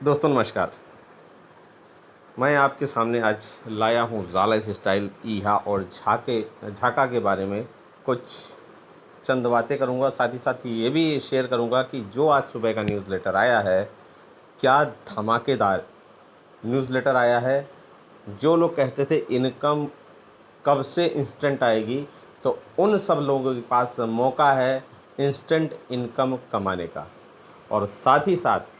दोस्तों नमस्कार। मैं आपके सामने आज लाया हूँ ज़ा लाइफ स्टाइल ईहा और झाका के बारे में कुछ चंद बातें करूँगा। साथ ही साथ ये भी शेयर करूँगा कि जो आज सुबह का न्यूज़लेटर आया है, क्या धमाकेदार न्यूज़लेटर आया है। जो लोग कहते थे इनकम कब से इंस्टेंट आएगी, तो उन सब लोगों के पास मौका है इंस्टेंट इनकम कमाने का। और साथ ही साथ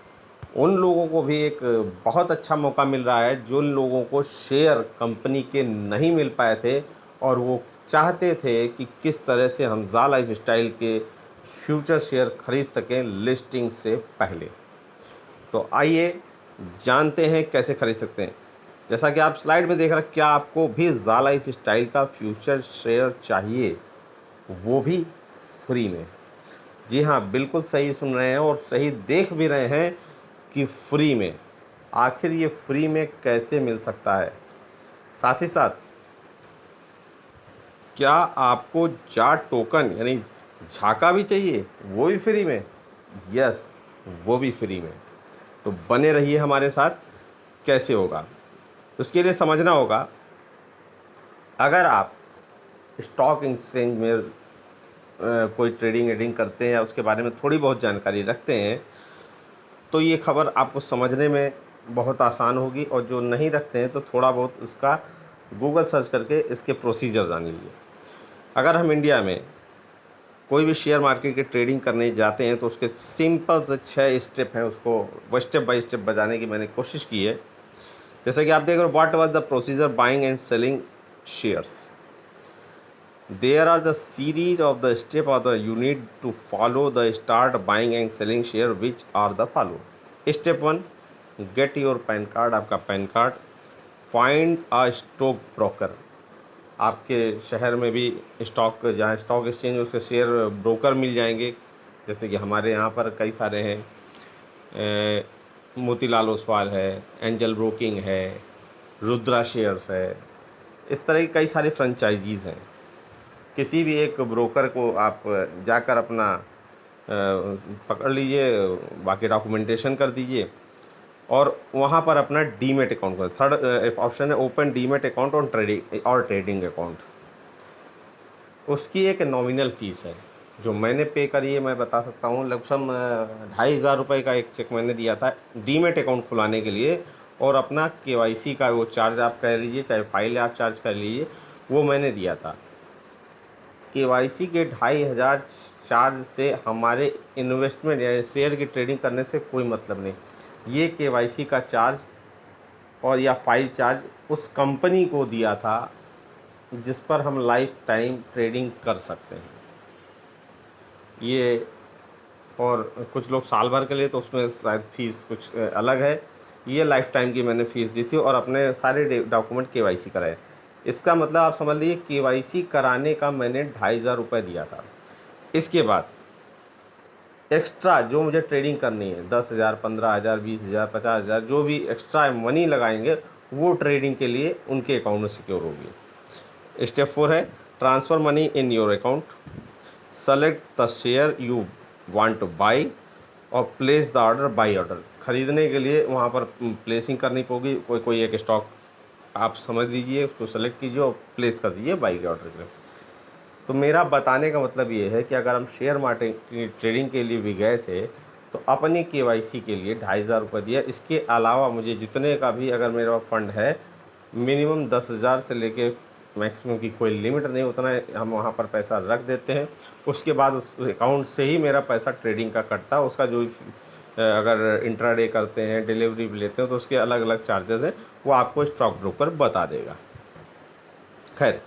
उन लोगों को भी एक बहुत अच्छा मौका मिल रहा है जो लोगों को शेयर कंपनी के नहीं मिल पाए थे और वो चाहते थे कि किस तरह से हम ज़ा लाइफ स्टाइल के फ्यूचर शेयर खरीद सकें लिस्टिंग से पहले। तो आइए जानते हैं कैसे खरीद सकते हैं। जैसा कि आप स्लाइड में देख रहे हैं, क्या आपको भी ज़ा लाइफ स्टाइल का फ्यूचर शेयर चाहिए, वो भी फ्री में? जी हाँ, बिल्कुल सही सुन रहे हैं और सही देख भी रहे हैं कि फ्री में। आखिर ये फ्री में कैसे मिल सकता है? साथ ही साथ क्या आपको जाट टोकन यानी झाका भी चाहिए, वो भी फ्री में? यस, वो भी फ्री में। तो बने रहिए हमारे साथ। कैसे होगा उसके लिए समझना होगा। अगर आप स्टॉक एक्सचेंज में कोई ट्रेडिंग एडिंग करते हैं या उसके बारे में थोड़ी बहुत जानकारी रखते हैं, तो ये खबर आपको समझने में बहुत आसान होगी। और जो नहीं रखते हैं तो थोड़ा बहुत उसका गूगल सर्च करके इसके प्रोसीजर जान लीजिए। अगर हम इंडिया में कोई भी शेयर मार्केट की ट्रेडिंग करने जाते हैं तो उसके सिंपल से 6 स्टेप हैं, उसको वो स्टेप बाय स्टेप बताने की मैंने कोशिश की है। जैसे कि आप देख रहे हो, what was the procedure buying and selling shares. There are the series of the step or the you need to follow the start buying and selling share, which are the follow. Step 1, get your PAN card, आपका PAN card. Find a stock broker. आपके शहर में भी stock, जहाँ stock exchange उसके share broker मिल जाएंगे। जैसे कि हमारे यहाँ पर कई सारे हैं, मोतीलाल ओसवाल है, एंजल ब्रोकिंग है, रुद्रा शेयर्स है। इस तरह की कई सारे फ्रेंचाइजीज़ हैं। किसी भी एक ब्रोकर को आप जाकर अपना पकड़ लीजिए, बाकी डॉक्यूमेंटेशन कर दीजिए और वहाँ पर अपना डीमेट अकाउंट कर। थर्ड ऑप्शन है ओपन डीमेट अकाउंट और ट्रेडिंग अकाउंट। उसकी एक नॉमिनल फ़ीस है जो मैंने पे करी है। मैं बता सकता हूँ, लगभग 2,500 का एक चेक मैंने दिया था डीमेट अकाउंट खुलाने के लिए। और अपना केवाईसी का वो चार्ज आप कह लीजिए, चाहे फाइल आप चार्ज कर लीजिए, वो मैंने दिया था। केवाईसी के 2,500 चार्ज से हमारे इन्वेस्टमेंट या शेयर की ट्रेडिंग करने से कोई मतलब नहीं। ये केवाईसी का चार्ज और या फाइल चार्ज उस कंपनी को दिया था जिस पर हम लाइफ टाइम ट्रेडिंग कर सकते हैं। ये और कुछ लोग साल भर के लिए, तो उसमें शायद फ़ीस कुछ अलग है। ये लाइफ टाइम की मैंने फ़ीस दी थी और अपने सारे डॉक्यूमेंट केवाईसी कराए। इसका मतलब आप समझ लीजिए केवाईसी कराने का मैंने 2,500 दिया था। इसके बाद एक्स्ट्रा जो मुझे ट्रेडिंग करनी है, 10,000, 15,000, 20,000, 50,000, जो भी एक्स्ट्रा मनी लगाएंगे वो ट्रेडिंग के लिए उनके अकाउंट में सिक्योर होगी। स्टेप 4 है transfer money in your account. Select the share you want to buy और place the order buy order. ख़रीदने के लिए वहाँ पर प्लेसिंग करनी होगी। कोई कोई एक स्टॉक आप समझ लीजिए, उसको सेलेक्ट कीजिए और प्लेस कर दीजिए बाई के ऑर्डर के लिए। तो मेरा बताने का मतलब ये है कि अगर हम शेयर मार्केट की ट्रेडिंग के लिए भी गए थे तो अपनी केवाईसी के लिए 2,500 दिया। इसके अलावा मुझे जितने का भी अगर मेरा फंड है, मिनिमम 10,000 से लेके मैक्सिमम की कोई लिमिट नहीं, उतना हम वहाँ पर पैसा रख देते हैं। उसके बाद उस अकाउंट से ही मेरा पैसा ट्रेडिंग का कटता है। उसका जो अगर इंट्राडे करते हैं, डिलीवरी भी लेते हैं, तो उसके अलग अलग चार्जेस हैं, वो आपको स्टॉक ब्रोकर बता देगा। खैर,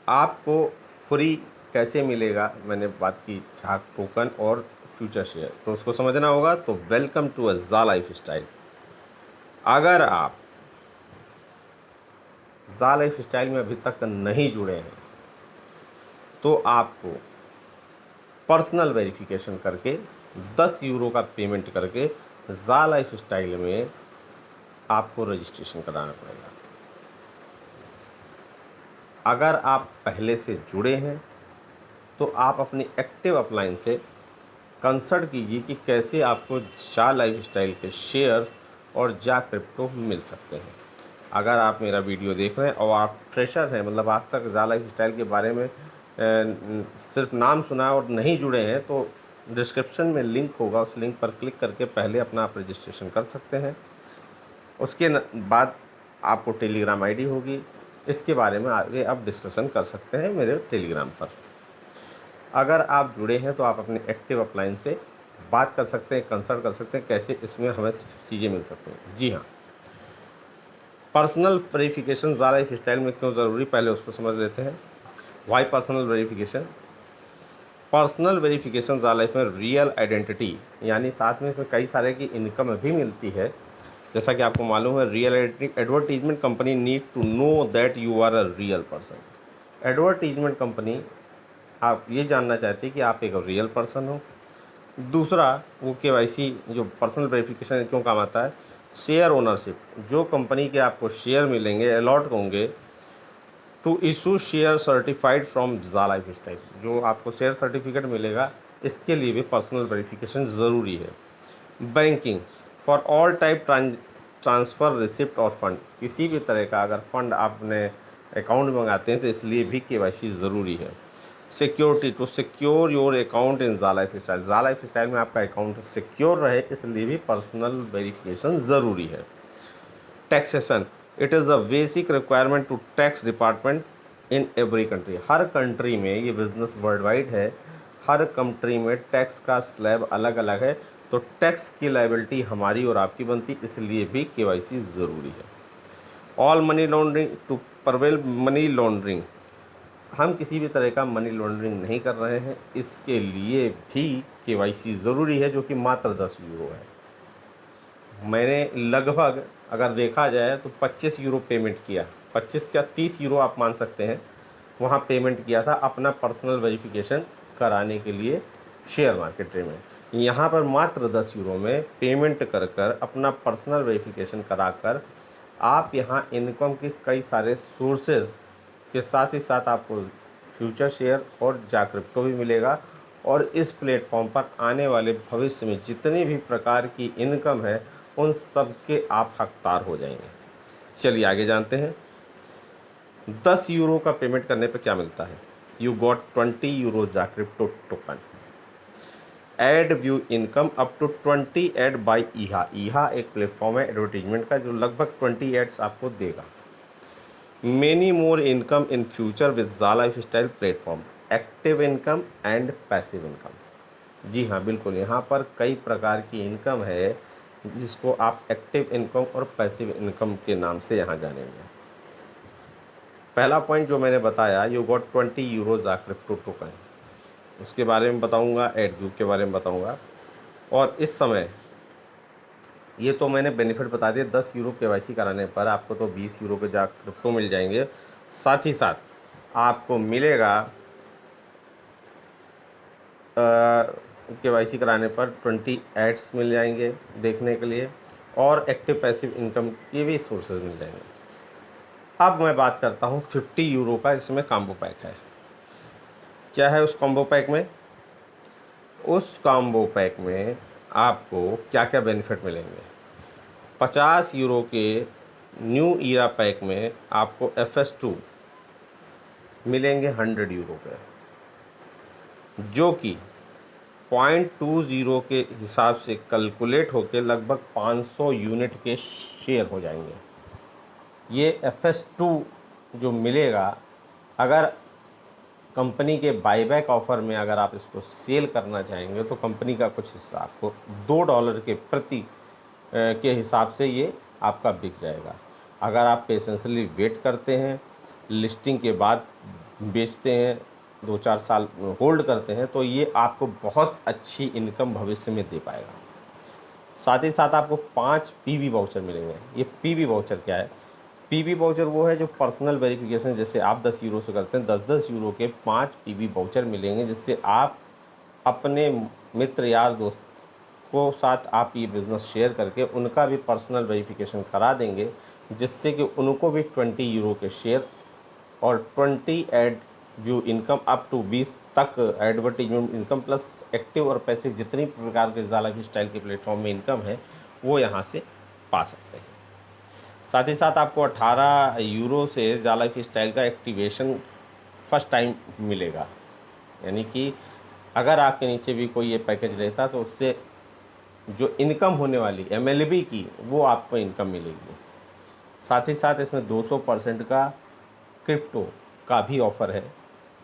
आपको फ्री कैसे मिलेगा, मैंने बात की झाक टोकन और फ्यूचर शेयर, तो उसको समझना होगा। तो वेलकम टू अ ज़ा लाइफ स्टाइल। अगर आप ज़ा लाइफ स्टाइल में अभी तक नहीं जुड़े हैं तो आपको पर्सनल वेरिफिकेशन करके 10 यूरो का पेमेंट करके ज़ा लाइफ स्टाइल में आपको रजिस्ट्रेशन कराना पड़ेगा। अगर आप पहले से जुड़े हैं तो आप अपनी एक्टिव अपलाइन से कंसल्ट कीजिए कि कैसे आपको जा लाइफस्टाइल के शेयर्स और जा क्रिप्टो मिल सकते हैं। अगर आप मेरा वीडियो देख रहे हैं और आप फ्रेशर हैं, मतलब आज तक जा लाइफस्टाइल के बारे में सिर्फ नाम सुना है और नहीं जुड़े हैं, तो डिस्क्रिप्शन में लिंक होगा, उस लिंक पर क्लिक करके पहले अपना आप रजिस्ट्रेशन कर सकते हैं। उसके बाद आपको टेलीग्राम आईडी होगी, इसके बारे में आगे आप डिस्कशन कर सकते हैं मेरे टेलीग्राम पर। अगर आप जुड़े हैं तो आप अपने एक्टिव अपलाइन से बात कर सकते हैं, कंसल्ट कर सकते हैं कैसे इसमें हमें चीज़ें मिल सकती हैं। जी हाँ, पर्सनल वेरिफिकेशन ज़ा लाइफस्टाइल में क्यों ज़रूरी, पहले उसको समझ लेते हैं। Why personal verification? Personal verification ज़ा लाइफ में रियल आइडेंटिटी, यानी साथ में इसमें कई सारे की इनकम भी मिलती है। जैसा कि आपको मालूम है, real advertisement company need to know that you are a real person. Advertisement company आप ये जानना चाहती है कि आप एक रियल पर्सन हो। दूसरा, वो केवाईसी जो पर्सनल वेरिफिकेशन क्यों काम आता है, शेयर ओनरशिप, जो कंपनी के आपको शेयर मिलेंगे, अलॉट होंगे, to issue share certified from ज़ा लाइफस्टाइल, जो आपको शेयर सर्टिफिकेट मिलेगा, इसके लिए भी पर्सनल वेरिफिकेशन ज़रूरी है। Banking, for all type transfer receipt और फंड, किसी भी तरह का अगर फंड आपने अकाउंट में मंगाते हैं तो इसलिए भी केवाईसी ज़रूरी है। Security, to secure your account in ज़ा लाइफस्टाइल, ज़ा लाइफस्टाइल में आपका अकाउंट सिक्योर रहे, इसलिए भी पर्सनल वेरिफिकेशन ज़रूरी है। Taxation, it is a basic requirement to tax department in every country, हर कंट्री में, ये बिज़नेस वर्ल्ड वाइड है, हर कंट्री में टैक्स का स्लैब अलग अलग है, तो टैक्स की लायबिलिटी हमारी और आपकी बनती, इसलिए भी केवाईसी ज़रूरी है। All money laundering, to prevail money laundering, हम किसी भी तरह का मनी लॉन्ड्रिंग नहीं कर रहे हैं, इसके लिए भी केवाईसी ज़रूरी है, जो कि मात्र 10 यूरो है। मैंने लगभग अगर देखा जाए तो 25 यूरो पेमेंट किया, 25 क्या 30 यूरो आप मान सकते हैं, वहाँ पेमेंट किया था अपना पर्सनल वेरिफिकेशन कराने के लिए शेयर मार्केट में। यहाँ पर मात्र 10 यूरो में पेमेंट कर कर अपना पर्सनल वेरिफिकेशन कराकर आप यहाँ इनकम के कई सारे सोर्सेज के साथ ही साथ आपको फ्यूचर शेयर और जा क्रिप्टो भी मिलेगा, और इस प्लेटफॉर्म पर आने वाले भविष्य में जितनी भी प्रकार की इनकम है उन सब के आप हकदार हो जाएंगे। चलिए आगे जानते हैं। 10 यूरो का पेमेंट करने पर क्या मिलता है? यू गॉट 20 यूरो जा crypto token. Ad view income up to 20 ad by ईहा, ईहा एक प्लेटफॉर्म है एडवर्टीजमेंट का जो लगभग 20 एड्स आपको देगा। Many more income in future with the lifestyle platform, active income and passive income. जी हाँ, बिल्कुल, यहाँ पर कई प्रकार की इनकम है जिसको आप एक्टिव इनकम और पैसिव इनकम के नाम से यहाँ जानेंगे। पहला पॉइंट जो मैंने बताया, यू गॉट 20 यूरो जा क्रिप्टो टोकन, उसके बारे में बताऊँगा, एड व्यू के बारे में बताऊँगा। और इस समय ये तो मैंने बेनिफिट बता दिए, 10 यूरो केवाईसी कराने पर आपको तो 20 यूरो के जा क्रिप्टो मिल जाएंगे, साथ ही साथ आपको मिलेगा केवाईसी कराने पर 20 एड्स मिल जाएंगे देखने के लिए, और एक्टिव पैसिव इनकम के भी सोर्सेज मिल जाएंगे। अब मैं बात करता हूँ 50 यूरो का, इसमें कॉम्बो पैक है। क्या है उस कॉम्बो पैक में? उस कॉम्बो पैक में आपको क्या क्या बेनिफिट मिलेंगे? 50 यूरो के न्यू ईरा पैक में आपको FS2 मिलेंगे 100 यूरो पे, जो कि 0.20 के हिसाब से कैलकुलेट होकर लगभग 500 यूनिट के शेयर हो जाएंगे। ये FS2 जो मिलेगा, अगर कंपनी के बाईबैक ऑफ़र में अगर आप इसको सेल करना चाहेंगे तो कंपनी का कुछ हिस्सा आपको $2 के प्रति के हिसाब से ये आपका बिक जाएगा। अगर आप पेशेंसली वेट करते हैं, लिस्टिंग के बाद बेचते हैं, 2-4 साल होल्ड करते हैं, तो ये आपको बहुत अच्छी इनकम भविष्य में दे पाएगा। साथ ही साथ आपको 5 PV वाउचर मिलेंगे। ये PV वाउचर क्या है? PV वाउचर वो है जो पर्सनल वेरिफिकेशन, जैसे आप 10 यूरो से करते हैं, 10-10 यूरो के 5 PV वाउचर मिलेंगे, जिससे आप अपने मित्र यार दोस्त को साथ आप ये बिज़नेस शेयर करके उनका भी पर्सनल वेरिफिकेशन करा देंगे, जिससे कि उनको भी 20 यूरो के शेयर और 20 ad view income up to 20 तक एडवर्टीजमेंट इनकम प्लस एक्टिव और पैसिव जितनी प्रकार के ज़ाला लाइफ स्टाइल के प्लेटफॉर्म में इनकम है वो यहाँ से पा सकते हैं। साथ ही साथ आपको 18 यूरो से ज़ाला लाइफ स्टाइल का एक्टिवेशन फर्स्ट टाइम मिलेगा। यानी कि अगर आपके नीचे भी कोई ये पैकेज लेता तो उससे जो इनकम होने वाली MLB की वो आपको इनकम मिलेगी। साथ ही साथ इसमें 200% का क्रिप्टो का भी ऑफ़र है।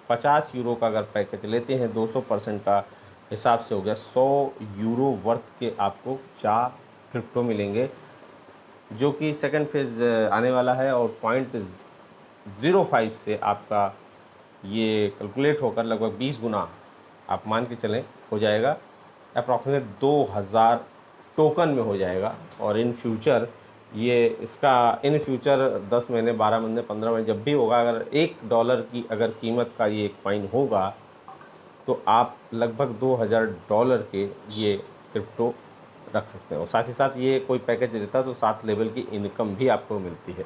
50 यूरो का अगर पैकेज लेते हैं 200% का हिसाब से हो गया 100 यूरो वर्थ के आपको 4 क्रिप्टो मिलेंगे, जो कि सेकंड फेज़ आने वाला है। और 0.05 से आपका ये कैलकुलेट होकर लगभग 20 गुना आप मान के चलें हो जाएगा, अप्रॉक्सीमेट 2000 टोकन में हो जाएगा। और इन फ्यूचर ये इसका इन फ्यूचर 10 महीने 12 महीने 15 महीने जब भी होगा, अगर $1 की अगर कीमत का ये एक कॉइन होगा तो आप लगभग $2000 के ये क्रिप्टो रख सकते हैं। और साथ ही साथ ये कोई पैकेज देता है तो 7 लेवल की इनकम भी आपको मिलती है।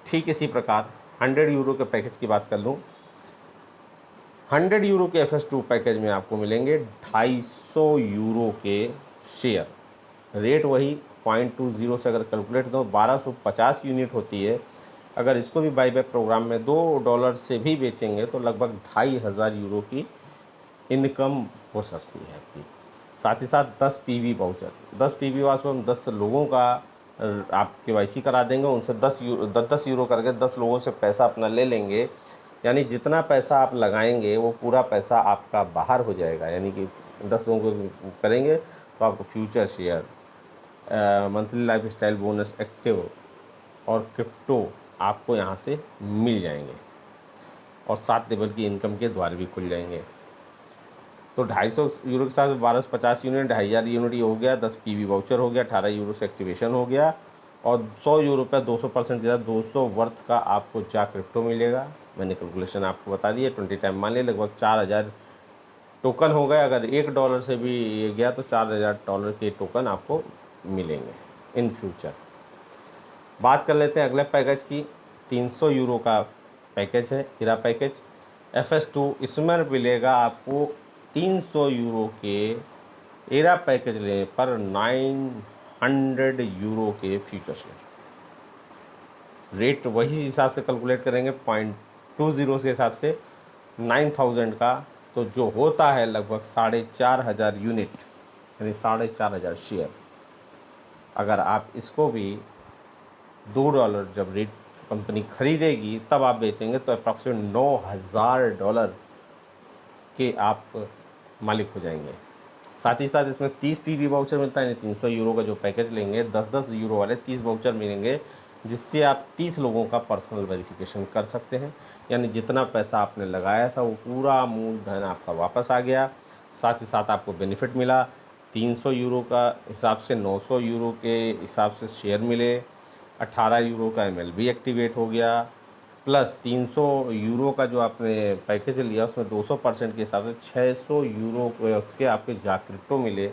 ठीक इसी प्रकार 100 यूरो के पैकेज की बात कर लूँ, 100 यूरो के FS2 पैकेज में आपको मिलेंगे 250 यूरो के शेयर। रेट वही 0.20 से अगर कैलकुलेट दो 1250 यूनिट होती है। अगर इसको भी बाईबैक प्रोग्राम में $2 से भी बेचेंगे तो लगभग 2500 यूरो की इनकम हो सकती है आपकी। साथ ही साथ 10 PV वाउचर, 10 PV वाउचर हम 10 लोगों का आप KYC करा देंगे, उनसे 10 यूरो करके 10 लोगों से पैसा अपना ले लेंगे। यानी जितना पैसा आप लगाएंगे वो पूरा पैसा आपका बाहर हो जाएगा। यानी कि 10 लोगों को करेंगे तो आपको future share, monthly life style bonus, active और क्रिप्टो आपको यहाँ से मिल जाएंगे और 7 लेवल की इनकम के द्वार भी खुल जाएंगे। तो 250 यूरो के साथ 1250 यूनिट 2500 यूनिट ये हो गया, 10 PV वाउचर हो गया, 18 यूरो से एक्टिवेशन हो गया और 100 यूरो पे 200% के साथ 200 वर्थ का आपको जा क्रिप्टो मिलेगा। मैंने कैलकुलेशन आपको बता दी है, 20 टाइम मान लिया लगभग 4000 टोकन हो गए। अगर $1 से भी ये गया तो $4000 के टोकन आपको मिलेंगे इन फ्यूचर। बात कर लेते हैं अगले पैकेज की। 300 यूरो का पैकेज है हीरा पैकेज FS2। इसमें मिलेगा आपको 300 यूरो के हीरा पैकेज लेने पर 900 यूरो के फ्यूचर शेयर। रेट वही हिसाब से कैलकुलेट करेंगे 0.20 के हिसाब से 9000 का, तो जो होता है लगभग 4500 यूनिट यानी 4500 शेयर। अगर आप इसको भी $2 जब रेट कंपनी खरीदेगी तब आप बेचेंगे तो अप्रॉक्सीमेट $9000 के आप मालिक हो जाएंगे। साथ ही साथ इसमें 30 PV वाउचर मिलता है, यानी 300 यूरो का जो पैकेज लेंगे 10-10 यूरो वाले 30 वाउचर मिलेंगे, जिससे आप 30 लोगों का पर्सनल वेरिफिकेशन कर सकते हैं। यानी जितना पैसा आपने लगाया था वो पूरा मूलधन आपका वापस आ गया। साथ ही साथ आपको बेनिफिट मिला, 300 यूरो का हिसाब से 900 यूरो के हिसाब से शेयर मिले, 18 यूरो का MLB एक्टिवेट हो गया, प्लस 300 यूरो का जो आपने पैकेज लिया उसमें 200% के हिसाब से 600 यूरो उसके आपके जा क्रिप्टो मिले।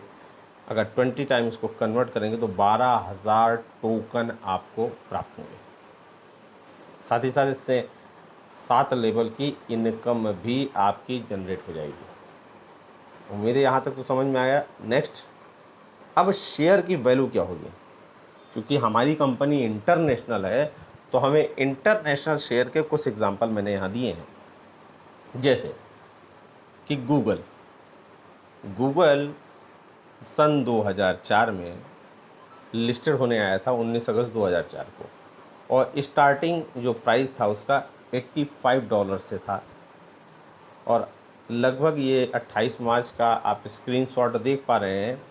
अगर 20 टाइम इसको कन्वर्ट करेंगे तो 12000 टोकन आपको प्राप्त होंगे। साथ ही साथ इससे 7 लेवल की इनकम भी आपकी जनरेट हो जाएगी। उम्मीद है यहाँ तक तो समझ में आया। नेक्स्ट, अब शेयर की वैल्यू क्या होगी। क्योंकि हमारी कंपनी इंटरनेशनल है तो हमें इंटरनेशनल शेयर के कुछ एग्जांपल मैंने यहाँ दिए हैं। जैसे कि गूगल सन 2004 में लिस्टेड होने आया था 19 अगस्त 2004 को, और स्टार्टिंग जो प्राइस था उसका $85 से था। और लगभग ये 28 मार्च का आप स्क्रीनशॉट देख पा रहे हैं,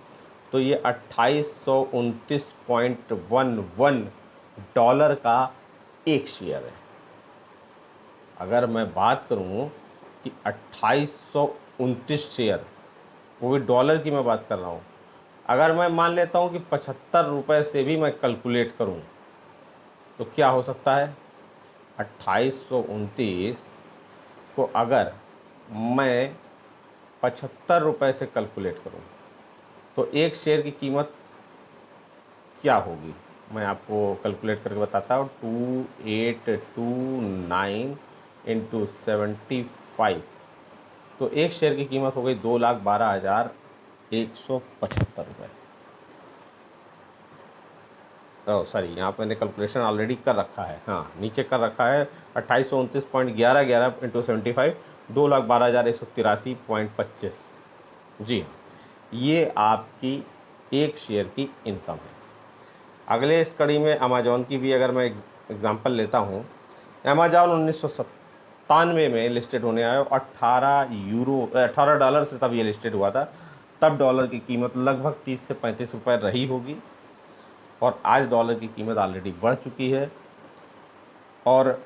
तो ये $2829.11 का एक शेयर है। अगर मैं बात करूं कि 2829 शेयर, वो भी डॉलर की मैं बात कर रहा हूं, अगर मैं मान लेता हूं कि 75 रुपये से भी मैं कैलकुलेट करूं तो क्या हो सकता है। 2829 को अगर मैं 75 रुपये से कैलकुलेट करूं तो एक शेयर की कीमत क्या होगी, मैं आपको कैलकुलेट करके बताता हूँ। 2829 इंटू 75, तो एक शेयर की कीमत हो गई 2,12,175 रुपये। ओह सॉरी, यहाँ पे मैंने कैलकुलेशन ऑलरेडी कर रखा है, हाँ नीचे कर रखा है 2829.1111 इंटू 75, 2,12,183.25। जी हाँ, ये आपकी एक शेयर की इनकम है। अगले इस कड़ी में अमेजॉन की भी अगर मैं एग्जांपल लेता हूँ, अमेजॉन 1997 में लिस्टेड होने आया, 18 डॉलर से तब ये लिस्टेड हुआ था। तब डॉलर की कीमत लगभग 30 से 35 रुपये रही होगी, और आज डॉलर की कीमत ऑलरेडी बढ़ चुकी है और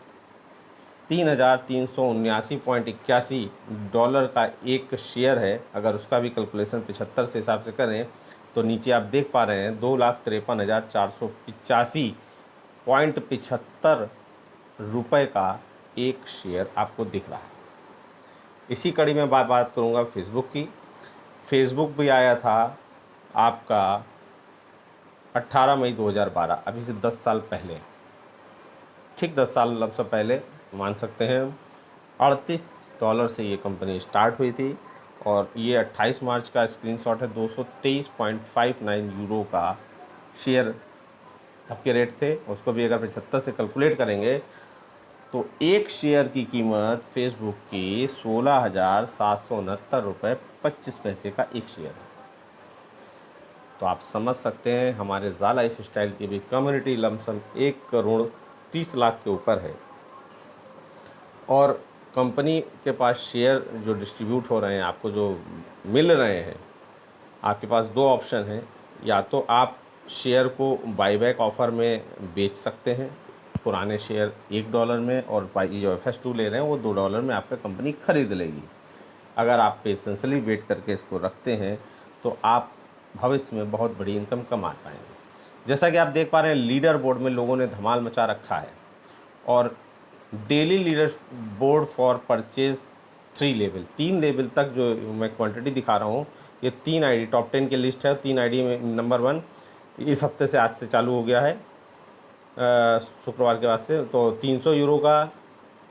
3,379.81 का एक शेयर है। अगर उसका भी कैलकुलेशन 75 से हिसाब से करें तो नीचे आप देख पा रहे हैं 2,53,485.75 का एक शेयर आपको दिख रहा है। इसी कड़ी में बात करूंगा फेसबुक की। फेसबुक भी आया था आपका 18 मई 2012, अभी से 10 साल पहले, ठीक 10 साल लगभग पहले मान सकते हैं। $38 से ये कंपनी स्टार्ट हुई थी और ये 28 मार्च का स्क्रीनशॉट है। 223.59 यूरो का शेयर तब के रेट थे, उसको भी अगर 75 से कैलकुलेट करेंगे तो एक शेयर की कीमत फेसबुक की 16,769.25 का एक शेयर है। तो आप समझ सकते हैं हमारे ज़ा लाइफ स्टाइल की भी कम्युनिटी लमसम 1,30,00,000 के ऊपर है, और कंपनी के पास शेयर जो डिस्ट्रीब्यूट हो रहे हैं, आपको जो मिल रहे हैं, आपके पास दो ऑप्शन हैं। या तो आप शेयर को बाईबैक ऑफ़र में बेच सकते हैं, पुराने शेयर $1 में, और जो FS2 ले रहे हैं वो $2 में आपका कंपनी ख़रीद लेगी। अगर आप पेशेंसली वेट करके इसको रखते हैं तो आप भविष्य में बहुत बड़ी इनकम कमा पाएंगे। जैसा कि आप देख पा रहे हैं, लीडर बोर्ड में लोगों ने धमाल मचा रखा है, और daily leader board for purchase 3 level, 3 level तक जो मैं क्वांटिटी दिखा रहा हूँ, ये 3 आईडी टॉप 10 के लिस्ट है। 3 आईडी में नंबर 1 इस हफ्ते से, आज से चालू हो गया है, शुक्रवार के बाद से। तो 300 यूरो का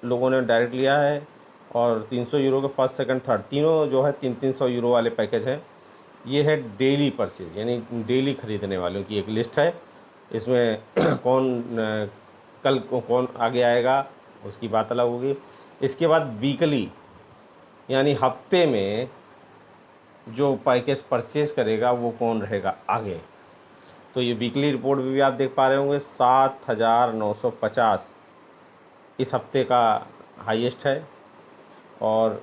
लोगों ने डायरेक्ट लिया है, और 300 यूरो के फर्स्ट सेकंड थर्ड तीनों जो है 300 यूरो वाले पैकेज हैं। ये है डेली परचेज, यानी डेली ख़रीदने वालों की एक लिस्ट है। इसमें कल कौन आगे आएगा उसकी बात अलग होगी। इसके बाद वीकली, यानी हफ्ते में जो पैकेज परचेज करेगा वो कौन रहेगा आगे। तो ये वीकली रिपोर्ट भी आप देख पा रहे होंगे, 7,950 इस हफ्ते का हाईएस्ट है, और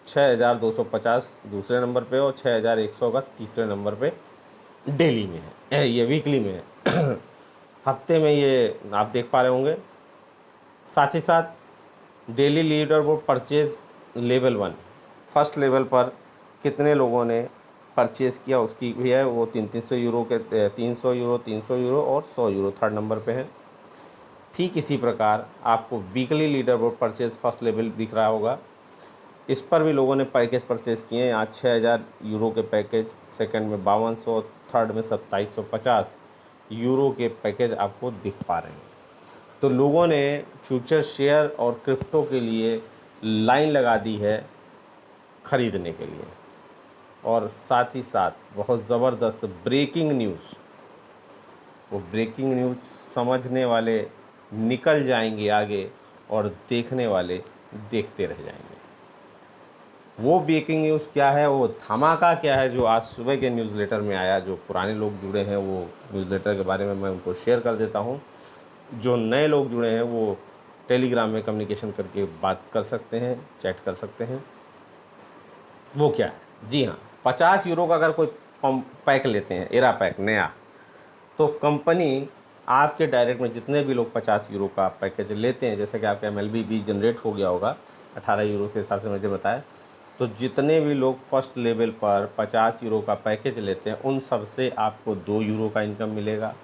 6,250 दूसरे नंबर पे, और 6,100 का तीसरे नंबर पे डेली में है, ये वीकली में है। हफ्ते में ये आप देख पा रहे होंगे। साथ ही साथ daily leader board purchase level 1, first level पर कितने लोगों ने परचेज़ किया उसकी भी है, वो 300 यूरो के 300 यूरो, 300 यूरो और 100 यूरो थर्ड नंबर पे है। ठीक इसी प्रकार आपको weekly leader board purchase first level दिख रहा होगा, इस पर भी लोगों ने पैकेज परचेज़ किए हैं। आज 6,000 यूरो के पैकेज, सेकंड में 5200, थर्ड में 2750 यूरो के पैकेज आपको दिख पा रहे हैं। तो लोगों ने फ्यूचर शेयर और क्रिप्टो के लिए लाइन लगा दी है ख़रीदने के लिए। और साथ ही साथ बहुत ज़बरदस्त ब्रेकिंग न्यूज़, वो ब्रेकिंग न्यूज़ समझने वाले निकल जाएंगे आगे, और देखने वाले देखते रह जाएंगे। वो ब्रेकिंग न्यूज़ क्या है, वो धमाका क्या है, जो आज सुबह के न्यूज़लेटर में आया। जो पुराने लोग जुड़े हैं वो न्यूज़लेटर के बारे में मैं उनको शेयर कर देता हूँ। जो नए लोग जुड़े हैं वो टेलीग्राम में कम्युनिकेशन करके बात कर सकते हैं, चैट कर सकते हैं। वो क्या है, जी हाँ, 50 यूरो का अगर कोई पैक लेते हैं, एरा पैक नया, तो कंपनी आपके डायरेक्ट में जितने भी लोग 50 यूरो का पैकेज लेते हैं, जैसे कि आपका MLB भी जनरेट हो गया होगा 18 यूरो के हिसाब से मुझे बताया, तो जितने भी लोग फर्स्ट लेवल पर 50 यूरो का पैकेज लेते हैं उन सब से आपको 2 यूरो का इनकम मिलेगा।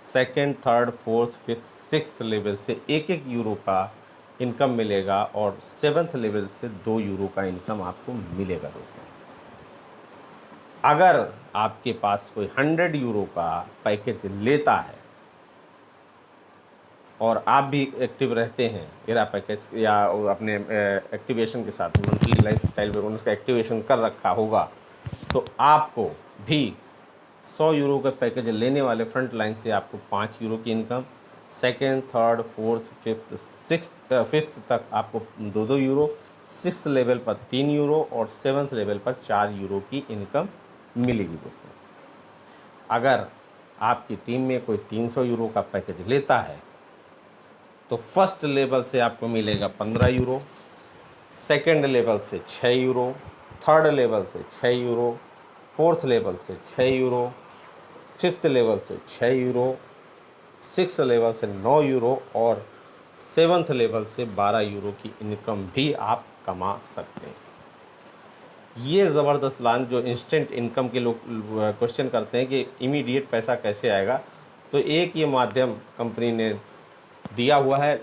Second, third, fourth, fifth, sixth level से 1-1 यूरो का इनकम मिलेगा, और 7th लेवल से 2 यूरो का इनकम आपको मिलेगा दोस्तों। अगर आपके पास कोई 100 यूरो का पैकेज लेता है और आप भी एक्टिव रहते हैं एरा पैकेज या अपने एक्टिवेशन के साथ मंथली लाइफ स्टाइल पे उसका एक्टिवेशन कर रखा होगा, तो आपको भी 100 यूरो का पैकेज लेने वाले फ्रंट लाइन से आपको 5 यूरो की income, second, third, fourth, fifth, fifth तक आपको 2-2 यूरो, सिक्स लेवल पर 3 यूरो और सेवन्थ लेवल पर 4 यूरो की इनकम मिलेगी दोस्तों। अगर आपकी टीम में कोई 300 यूरो का पैकेज लेता है तो फर्स्ट लेवल से आपको मिलेगा 15 यूरो, सेकेंड लेवल से 6 यूरो, थर्ड लेवल से 6 यूरो, फोर्थ लेवल से 6 यूरो, फिफ्थ लेवल से 6 यूरो, सिक्स लेवल से 9 यूरो और सेवन्थ लेवल से 12 यूरो की इनकम भी आप कमा सकते हैं। ये ज़बरदस्त प्लान जो इंस्टेंट इनकम के लोग क्वेश्चन करते हैं कि इमीडिएट पैसा कैसे आएगा, तो एक ये माध्यम कंपनी ने दिया हुआ है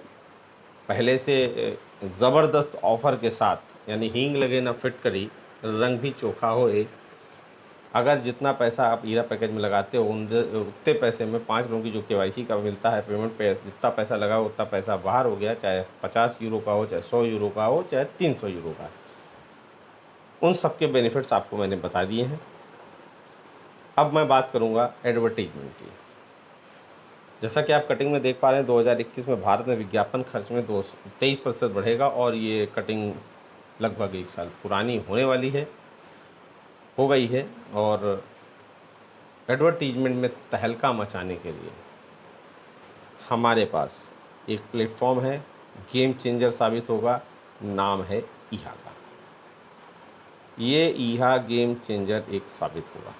पहले से ज़बरदस्त ऑफ़र के साथ, यानी हींग लगे ना फिटकरी, रंग भी चोखा होए। अगर जितना पैसा आप ईरा पैकेज में लगाते हो उतने पैसे में 5 लोगों की जो केवाईसी का मिलता है पेमेंट पे, जितना पैसा लगा उतना पैसा बाहर हो गया, चाहे 50 यूरो का हो, चाहे 100 यूरो का हो, चाहे 300 यूरो का। उन सब के बेनिफिट्स आपको मैंने बता दिए हैं। अब मैं बात करूंगा एडवर्टीजमेंट की। जैसा कि आप कटिंग में देख पा रहे हैं, 2021 में भारत में विज्ञापन खर्च में 23% बढ़ेगा और ये कटिंग लगभग 1 साल पुरानी होने वाली है, हो गई है। और एडवर्टीजमेंट में तहलका मचाने के लिए हमारे पास एक प्लेटफॉर्म है, गेम चेंजर साबित होगा, नाम है ईहा का। ये ईहा गेम चेंजर एक साबित होगा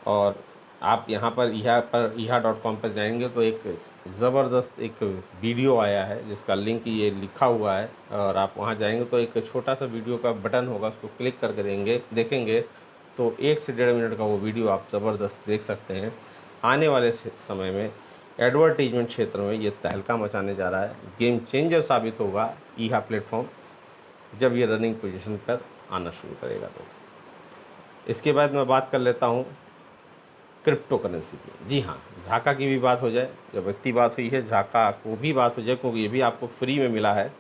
और आप यहाँ पर ईहा.com पर जाएंगे तो एक ज़बरदस्त एक वीडियो आया है जिसका लिंक ये लिखा हुआ है, और आप वहाँ जाएंगे तो एक छोटा सा वीडियो का बटन होगा, उसको क्लिक करके देखेंगे तो 1 से 1.5 मिनट का वो वीडियो आप ज़बरदस्त देख सकते हैं। आने वाले समय में एडवर्टीजमेंट क्षेत्र में ये तहलका मचाने जा रहा है, गेम चेंजर साबित होगा ईहा प्लेटफॉर्म जब ये रनिंग पोजीशन पर आना शुरू करेगा। तो इसके बाद मैं बात कर लेता हूँ क्रिप्टो करेंसी की। जी हाँ, झाका की भी बात हो जाए, जब इतनी बात हुई है झाका को भी बात हो जाए, क्योंकि ये भी आपको फ्री में मिला है।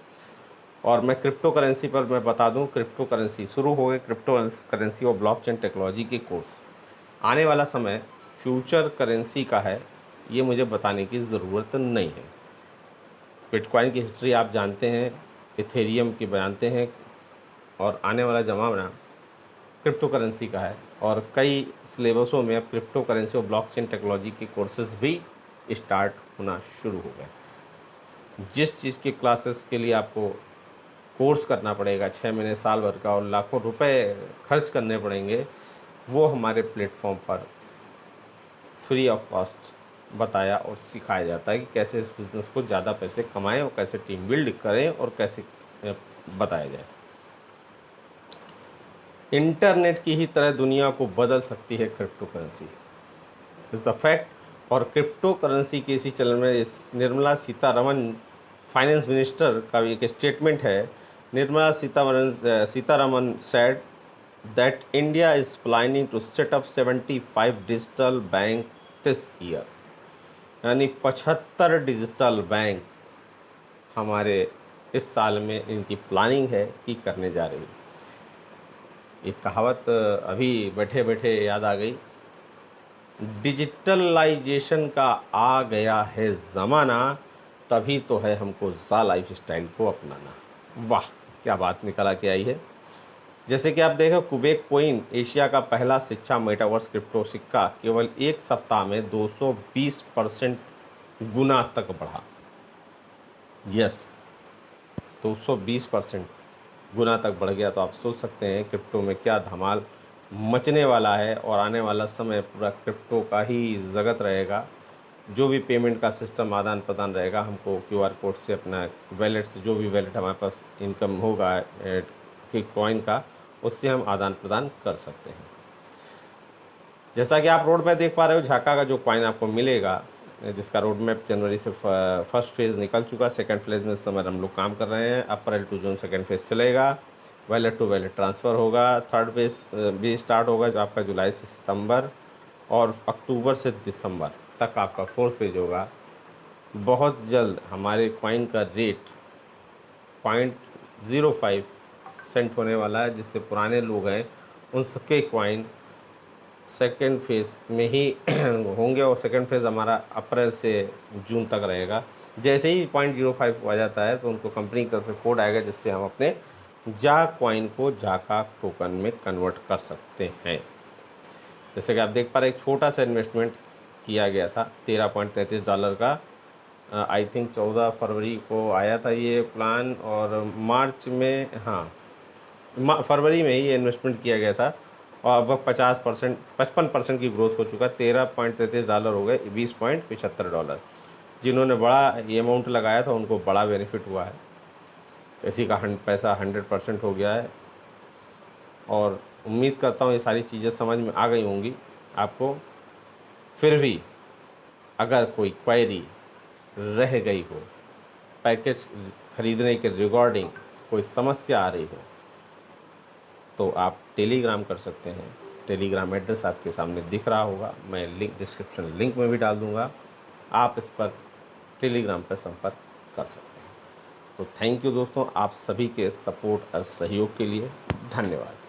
और मैं क्रिप्टो करेंसी पर मैं बता दूं, क्रिप्टो करेंसी शुरू हो गए, क्रिप्टो करेंसी और ब्लॉकचेन टेक्नोलॉजी के कोर्स। आने वाला समय फ्यूचर करेंसी का है, ये मुझे बताने की ज़रूरत नहीं है। बिटकॉइन की हिस्ट्री आप जानते हैं, इथेरियम की जानते हैं, और आने वाला ज़माना क्रिप्टो करेंसी का है। और कई सिलेबसों में अब क्रिप्टो करेंसी और ब्लॉकचेन टेक्नोलॉजी के कोर्सेज भी स्टार्ट होना शुरू हो गए। जिस चीज़ के क्लासेस के लिए आपको कोर्स करना पड़ेगा 6 महीने साल भर का और लाखों रुपए खर्च करने पड़ेंगे, वो हमारे प्लेटफॉर्म पर फ्री ऑफ कॉस्ट बताया और सिखाया जाता है कि कैसे इस बिज़नेस को ज़्यादा पैसे कमाएं और कैसे टीम बिल्ड करें और कैसे बताया जाए। इंटरनेट की ही तरह दुनिया को बदल सकती है crypto currency, is the fact. और क्रिप्टो करेंसी के इसी चलन में निर्मला सीतारमन, फाइनेंस मिनिस्टर का एक स्टेटमेंट है। Nirmala Sitharaman said that India is planning to set up 75 digital bank this year, यानी 75 डिजिटल बैंक हमारे इस साल में इनकी प्लानिंग है कि करने जा रही है। एक कहावत अभी बैठे बैठे याद आ गई, डिजिटलाइजेशन का आ गया है ज़माना, तभी तो है हमको ज़ा लाइफ स्टाइल को अपनाना। वाह, क्या बात निकल के आई है। जैसे कि आप देखें, कुबेक कोइन एशिया का पहला शिक्षा मेटावर्स क्रिप्टो सिक्का केवल 1 सप्ताह में 220% गुना तक बढ़ा। यस, 220% गुना तक बढ़ गया। तो आप सोच सकते हैं क्रिप्टो में क्या धमाल मचने वाला है, और आने वाला समय पूरा क्रिप्टो का ही जगत रहेगा। जो भी पेमेंट का सिस्टम आदान प्रदान रहेगा, हमको क्यूआर कोड से अपना वैलेट से, जो भी वैलेट हमारे पास इनकम होगा कि कॉइन का, उससे हम आदान प्रदान कर सकते हैं। जैसा कि आप रोड मैप देख पा रहे हो, झाका का जो कॉइन आपको मिलेगा, जिसका रोड मैप जनवरी से फर्स्ट फेज़ निकल चुका, सेकंड फेज़ में इस समय हम लोग काम कर रहे हैं। अप्रैल टू जून सेकंड फेज़ चलेगा, वैलेट टू वैलेट ट्रांसफ़र होगा। थर्ड फेज़ भी स्टार्ट होगा जो आपका जुलाई से सितंबर, और अक्टूबर से दिसंबर तक आपका फोर्थ फेज़ होगा। बहुत जल्द हमारे कॉइन का रेट 0.05 सेंट होने वाला है, जिससे पुराने लोग हैं उन सबके कॉइन सेकेंड फेज़ में ही होंगे, और सेकेंड फेज़ हमारा अप्रैल से जून तक रहेगा। जैसे ही 0.05 आ जाता है तो उनको कंपनी की तरफ से कोड आएगा, जिससे हम अपने जा कॉइन को जाका टोकन में कन्वर्ट कर सकते हैं। जैसे कि आप देख पा रहे हैं, एक छोटा सा इन्वेस्टमेंट किया गया था $13.33 का। आई थिंक 14 फरवरी को आया था ये प्लान, और मार्च में, हाँ, फरवरी में ही ये इन्वेस्टमेंट किया गया था, और अब 55% की ग्रोथ हो चुका है। $13.33 हो गए, $20.75। जिन्होंने बड़ा ये अमाउंट लगाया था उनको बड़ा बेनिफिट हुआ है। किसी का पैसा 100% हो गया है, और उम्मीद करता हूँ ये सारी चीज़ें समझ में आ गई होंगी आपको। फिर भी अगर कोई क्वेरी रह गई हो, पैकेज खरीदने के रिगार्डिंग कोई समस्या आ रही हो, तो आप टेलीग्राम कर सकते हैं। टेलीग्राम एड्रेस आपके सामने दिख रहा होगा, मैं डिस्क्रिप्शन लिंक में भी डाल दूँगा, आप इस पर टेलीग्राम पर संपर्क कर सकते हैं। तो थैंक यू दोस्तों, आप सभी के सपोर्ट और सहयोग के लिए धन्यवाद।